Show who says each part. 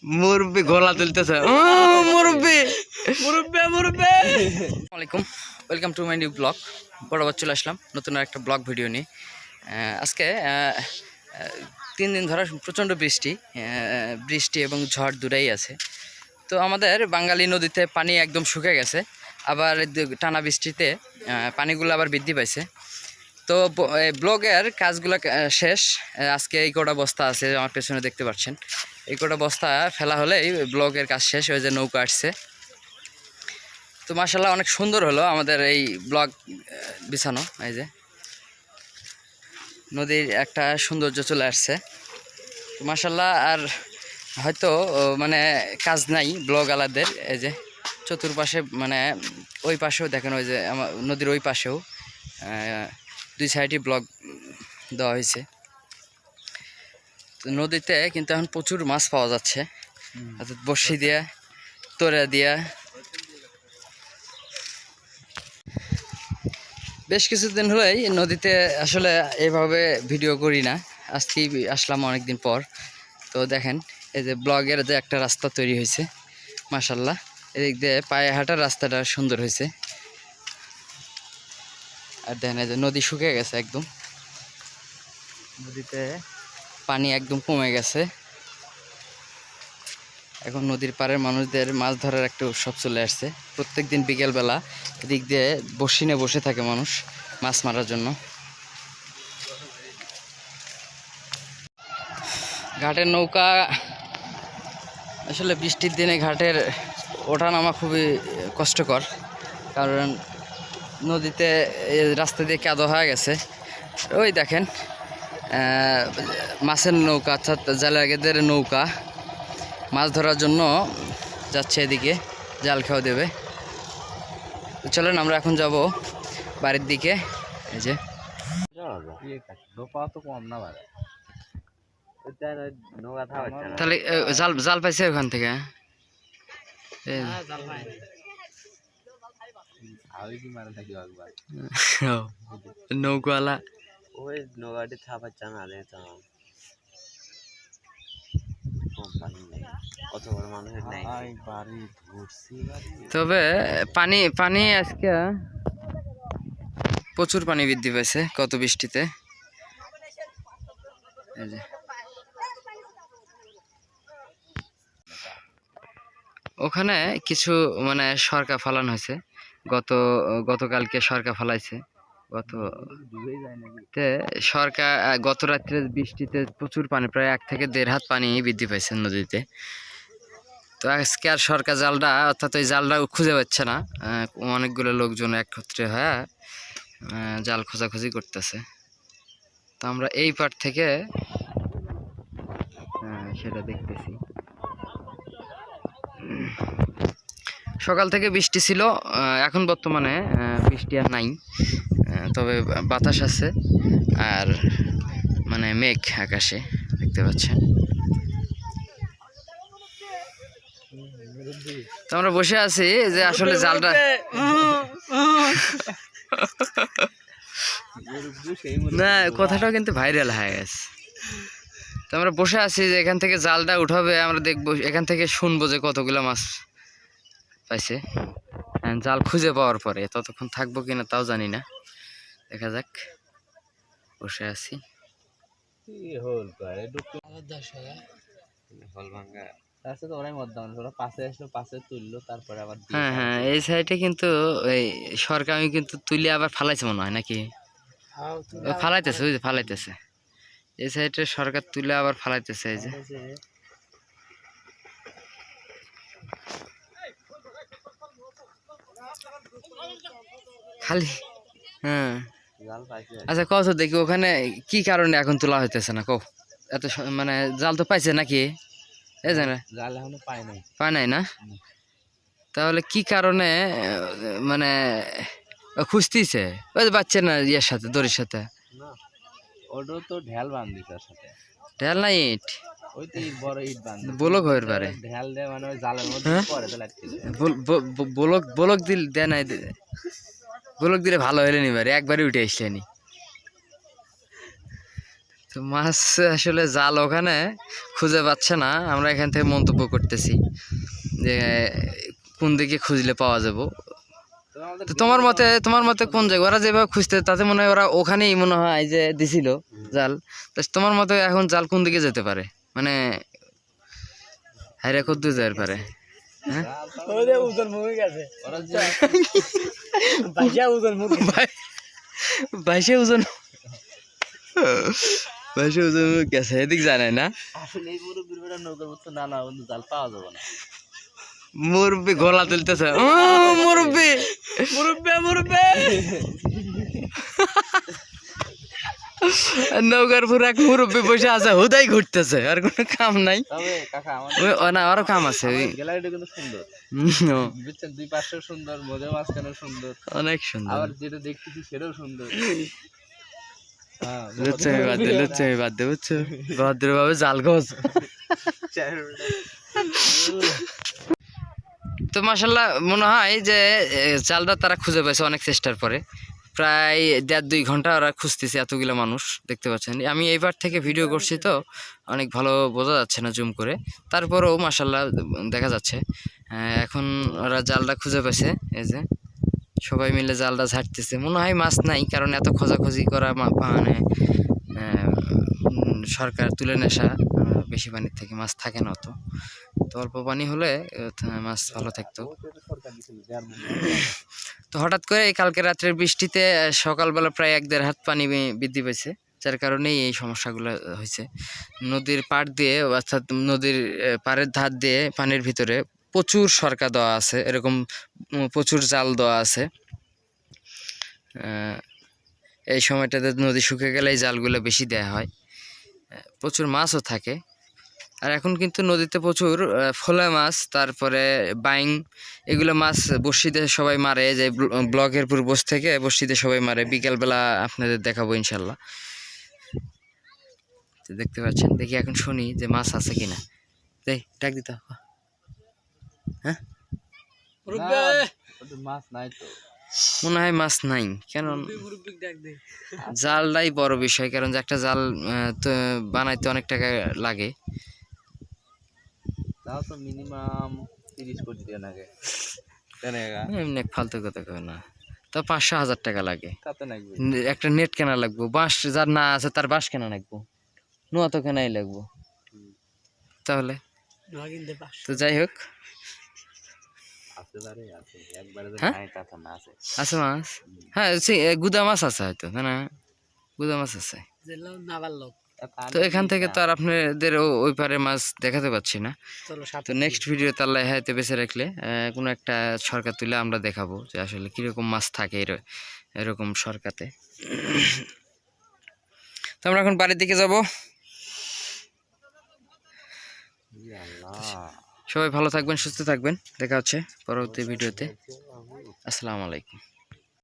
Speaker 1: মুরব্বি গলা তুলতেছে মুরব্বি মুরব্বি মুরব্বি। আসসালামাইকুম, welcome to my new blog. বরাবর চলে আসলাম নতুন একটা ব্লগ ভিডিও নিয়ে। আজকে 3 দিন ধরে প্রচণ্ড বৃষ্টি এবং ঝড় দুটাই আছে। তো আমাদের বাঙালি নদীতে পানি একদম শুকিয়ে গেছে, আবার টানা বৃষ্টিতে পানিগুলো আবার বৃদ্ধি পাইছে। তো ব্লগের কাজগুলো শেষ। আজকে এই কটা বস্তা আছে আমার পেছনে দেখতে পাচ্ছেন, এই কটা বস্তা ফেলা হলেই ব্লগের কাজ শেষ হয়ে যায়। নৌকা আসছে, তো মাশাআল্লাহ অনেক সুন্দর হলো আমাদের এই ব্লগ বিছানো। এই যে নদীর একটা সৌন্দর্য চলে আসছে, তো মাশাআল্লাহ। আর হয়তো মানে কাজ নাই ব্লগ আলাদের। এই যে চতুর্পাশে মানে ওই পাশেও দেখেন, ওই যে আমার নদীর ওই পাশেও 2 সাইডই ব্লক দেওয়া হয়েছে। তো নদীতে কিন্তু এখন প্রচুর মাছ পাওয়া যাচ্ছে, অর্থাৎ বড়শি দিয়া, তোরা দিয়া। বেশ কিছুদিন হলেই নদীতে আসলে এইভাবে ভিডিও করি না, আজকেই আসলাম অনেকদিন পর। তো দেখেন এই যে ব্লগের যে একটা রাস্তা তৈরি হয়েছে, মাশাআল্লাহ। এদিক দিয়ে পায়ে হাঁটার রাস্তাটা সুন্দর হয়েছে। আর দেখেন এই যে নদী শুকিয়ে গেছে একদম, নদীতে পানি একদম কমে গেছে। এখন নদীর পাড়ের মানুষদের মাছ ধরার একটা উৎসব চলে আসছে। প্রত্যেক দিন বিকেলবেলা এদিক দিয়ে বড়শি নিয়ে বসে থাকে মানুষ মাছ মারার জন্য। ঘাটের নৌকা, আসলে বৃষ্টির দিনে ঘাটের ওঠানামা খুবই কষ্টকর, কারণ নদীতে রাস্তা দিয়ে কাদা হয়ে গেছে। ওই দেখেন মাছের নৌকা, অর্থাৎ জালাগেদের নৌকা মাছ ধরার জন্য যাচ্ছে এদিকে, জাল খাওয়া দেবে। তো চলেন আমরা এখন যাব বাড়ির দিকে। এই যে তাহলে জাল জাল পাইছে ওখান থেকে। নৌকাওয়ালা
Speaker 2: ওই নৌকাটি থাপাচ্ছে না রে, কত বড় মানুষের নাই বাড়ি ধরছি।
Speaker 1: তবে পানি পানি আজকে প্রচুর পানি বৃদ্ধি পেয়েছে কত বৃষ্টিতে। এই যে ওখানে কিছু মানে সরকা ফালানো হয়েছে, গতকালকে সরকা ফালাইছে। গত রাত্রে বৃষ্টিতে প্রচুর পানি, প্রায় 1 থেকে 1.5 হাত পানি বৃদ্ধি পাইছে নদীতে। তো আজকে আর সরকার জালটা, অর্থাৎ ওই জালটা খুঁজে পাচ্ছে না। অনেকগুলো লোকজন একত্রে হয়ে জাল খোঁজাখুঁজি করতেছে। তো আমরা এই পার থেকে সেটা দেখতেছি। সকাল থেকে বৃষ্টি ছিল, এখন বর্তমানে বৃষ্টি আর নাই, তবে বাতাস আছে আর মানে মেঘ আকাশে দেখতে পাচ্ছেন। তো আমরা বসে আছি যে আসলে জালটা না, কথাটাও কিন্তু ভাইরাল হয়ে গেছে। তো আমরা বসে আছি যে এখান থেকে জালটা উঠাবে, আমরা দেখবো, এখান থেকে শুনবো যে কতগুলো মাছ পাইছে। জাল খুঁজে পাওয়ার পরে ততক্ষণ থাকবো কিনা তাও জানি না, দেখা যাক। বসে আছি। হ্যাঁ হ্যাঁ, এই সাইডে কিন্তু এই সরকার আমি কিন্তু তুলে আবার ফালাইছে মনে হয় নাকি, ফালাইতেছে, ওই যে ফালাইতেছে এই সাইডে সরকার তুলে আবার ফালাইতেছে। এই যে খালি হ্যাঁ। আচ্ছা কত দেখি ওখানে কি কারণে এখন তোলা হইতেছে না, কো এত মানে জাল তো পাইছে নাকি? এই জানে
Speaker 2: জাল এখনো পায়
Speaker 1: নাই না, তাহলে কি কারণে মানে খুঁজতেছে? ওই বাচ্চা না ইয়ের সাথে, দড়ির সাথে
Speaker 2: ওটা তো ঢেল বান্ধিস তার সাথে,
Speaker 1: ঢেল না ইট,
Speaker 2: ওই তো ইট, বড় ইট বান্ধি
Speaker 1: বলক হয়ে পারে।
Speaker 2: ঢেল দে মানে ওই জালের মধ্যে পড়ে তো লাগছে।
Speaker 1: বলক দিল দে নাই, বলক দিলে ভালো হইলে নি, বারে একবারই উঠে আসলেনি। তো মাছ আসলে জাল ওখানে খুঁজে পাচ্ছে না, আমরা এখান থেকে মন্তব্য করতেছি যে কোন দিকে খুঁজলে পাওয়া যাবো। তো তোমার মতে কোন জায়গা ওরা যেভাবে খুঁজতে, তাতে মনে হয় ওরা ওখানেই মনে হয় যে দিছিল জাল। তা তোমার মতে এখন জাল কোন দিকে যেতে পারে, মানে হাইরা কত দূর যেতে পারে? হ্যাঁ বাইশে ওজন গেছে, এদিক জানে না।
Speaker 2: আসলে এই মুরব্বির বেটা নৌকার মতো না বন্ধু, জাল পাওয়া যাবে না।
Speaker 1: মুরব্বি গলা তুলতেছে, মুরব্বি নৌকার পুরো এক মুরব্বি বসে আছে, হুদাই ঘুরতেছে, আর কোনো কাম নাই।
Speaker 2: তবে কাকা আমার
Speaker 1: না আরো কাম আছে।
Speaker 2: গ্যালারিটা কিন্তু সুন্দর, বুঝছেন, দুই পাশেও সুন্দর, মধ্যে মাঝখানেও সুন্দর,
Speaker 1: অনেক সুন্দর।
Speaker 2: আবার যেটা দেখতেছি সেটাও সুন্দর।
Speaker 1: লুচ্চামি বাদ দে বুঝছো, ভদ্রভাবে জাল গোছ। তো মাশাল্লাহ মনে হয় যে জালটা তারা খুঁজে পাইছে অনেক চেষ্টার পরে। প্রায় 1.5-2 ঘন্টা ওরা খুঁজতেছে, এতগুলো মানুষ দেখতে পাচ্ছেন। আমি এইবার থেকে ভিডিও করছি তো অনেক ভালো বোঝা যাচ্ছে না জুম করে, তারপরেও মাশাল্লাহ দেখা যাচ্ছে। এখন ওরা জালটা খুঁজে পেয়েছে, এই যে সবাই মিলে জালটা ঝাড়তেছে। মনে হয় মাছ নাই, কারণ এত খোঁজাখুঁজি করা মানে সরকার তুলে নেশা, বেশি পানির থেকে মাছ থাকে না। তো অল্প পানি হলে মাছ ভালো থাকতো। তো হঠাৎ করে এই কালকে রাত্রের বৃষ্টিতে সকালবেলা প্রায় 1-1.5 হাত পানি বৃদ্ধি পেয়েছে, যার কারণেই এই সমস্যাগুলো হয়েছে। নদীর পাড় দিয়ে, অর্থাৎ নদীর পাড়ের ধার দিয়ে পানির ভিতরে প্রচুর সরকা দেওয়া আছে, এরকম প্রচুর জাল দেওয়া আছে। এই সময়টাতে নদী শুকিয়ে গেলে এই জালগুলো বেশি দেয়া হয়, প্রচুর মাছও থাকে। আর এখন কিন্তু নদীতে প্রচুর ফোলা মাছ, তারপরে বাইং, এগুলো মাছ বড়শিতে সবাই মারে, যে ব্লকের পূর্বশ থেকে বড়শিতে সবাই মারে। বিকেলবেলা আপনাদের দেখাবো ইনশাল্লাহ। তো দেখতে পাচ্ছেন, দেখি এখন শুনি যে মাছ আছে কিনা। ডাক দিতে, হ্যাঁ
Speaker 2: মাছ নাই তো,
Speaker 1: মনে হয় মাছ নাই, কেন জালটাই বড় বিষয়, কারণ যে একটা জাল বানাইতে অনেক টাকা লাগে।
Speaker 2: তাও তো মিনিমাম 30 কোটি টাকা লাগে।
Speaker 1: এমনি ফালতু কথা কয় না, তো 500-1000 টাকা লাগে।
Speaker 2: তাতে লাগবে
Speaker 1: একটা নেট কেনা লাগবো, বাঁশ যার না আছে তার বাঁশ কেনা লাগবো, নোয়া তো কেনাই লাগবো। তাহলে তো যাই হোক, আছে মাছ, হ্যাঁ গুদা মাছ আছে হয়তো, না গুদা মাছ আছে। তো এখান থেকে তো আর আপনাদের ওই পারে মাছ দেখাতে পাচ্ছি না। তো নেক্সট ভিডিওতে আল্লাহ হায়াতে বেঁচে রাখলে কোনো একটা সরকার তুলে আমরা দেখাবো যে আসলে কিরকম মাছ থাকে এরকম সরকাতে। তো আমরা এখন বাড়ির দিকে যাব। সবাই ভালো থাকবেন, সুস্থ থাকবেন, দেখা হচ্ছে পরবর্তী ভিডিওতে। আসসালামু আলাইকুম।